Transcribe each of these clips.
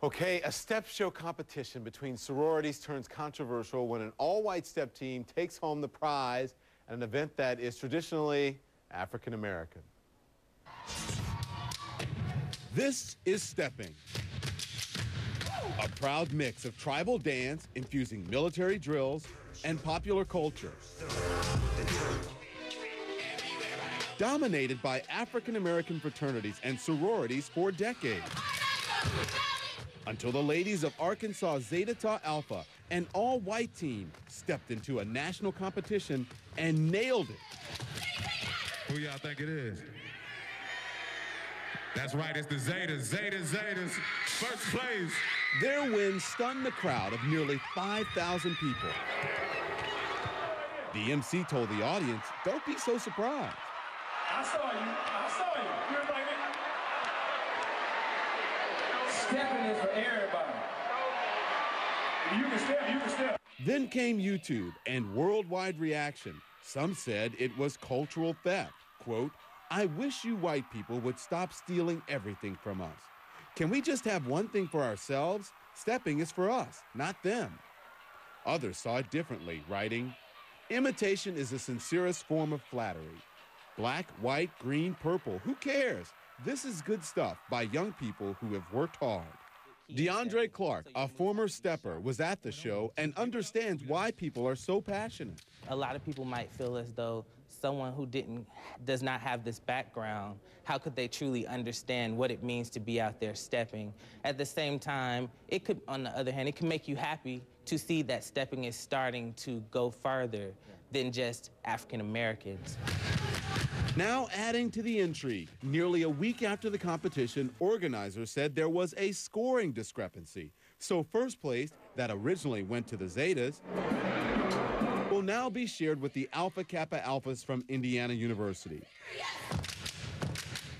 Okay, a step show competition between sororities turns controversial when an all-white step team takes home the prize at an event that is traditionally African-American. This is stepping, a proud mix of tribal dance infusing military drills and popular culture. Dominated by African-American fraternities and sororities for decades. Until the ladies of Arkansas Zeta Alpha, an all-white team, stepped into a national competition and nailed it. Who y'all think it is? That's right, it's the Zetas, first place. Their win stunned the crowd of nearly 5,000 people. The MC told the audience, "Don't be so surprised." I saw you. You were like, stepping is for everybody. You can step. Then came YouTube and worldwide reaction. Some said it was cultural theft. Quote, "I wish you white people would stop stealing everything from us. Can we just have one thing for ourselves? Stepping is for us, not them." Others saw it differently, writing, "Imitation is the sincerest form of flattery. Black, white, green, purple, who cares? This is good stuff by young people who have worked hard." DeAndre Clark, a former stepper, was at the show and understands why people are so passionate. A lot of people might feel as though someone who does not have this background, how could they truly understand what it means to be out there stepping? At the same time, it could, on the other hand, it can make you happy to see that stepping is starting to go farther than just African Americans. Now adding to the intrigue, nearly a week after the competition, organizers said there was a scoring discrepancy. So first place, that originally went to the Zetas, will now be shared with the Alpha Kappa Alphas from Indiana University.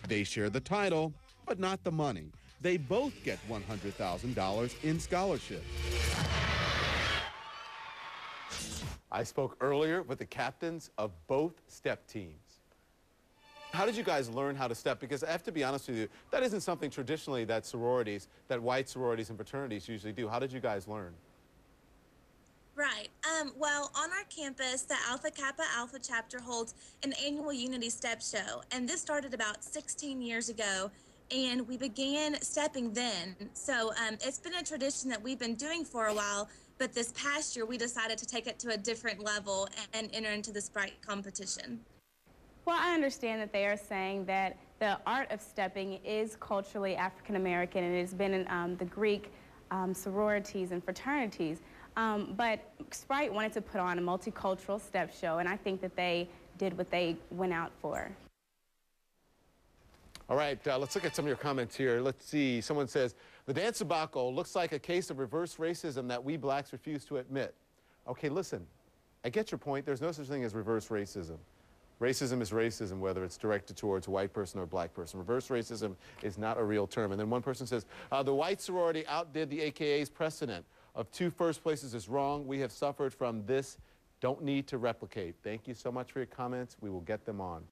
They share the title, but not the money. They both get $100,000 in scholarships. I spoke earlier with the captains of both step teams. How did you guys learn how to step? Because I have to be honest with you, that isn't something traditionally that white sororities and fraternities usually do. How did you guys learn? Right. Well, on our campus, the Alpha Kappa Alpha chapter holds an annual Unity Step Show, and this started about 16 years ago, and we began stepping then. So it's been a tradition that we've been doing for a while, but this past year we decided to take it to a different level and enter into this bright competition. Well, I understand that they are saying that the art of stepping is culturally African American, and it has been in the Greek sororities and fraternities. But Sprite wanted to put on a multicultural step show, and I think that they did what they went out for. All right, let's look at some of your comments here. Let's see. Someone says, "The dance debacle looks like a case of reverse racism that we blacks refuse to admit." Okay, listen, I get your point. There's no such thing as reverse racism. Racism is racism, whether it's directed towards a white person or a black person. Reverse racism is not a real term. And then one person says, "The white sorority outdid the AKA's precedent of 2 first places is wrong. We have suffered from this. Don't need to replicate." Thank you so much for your comments. We will get them on.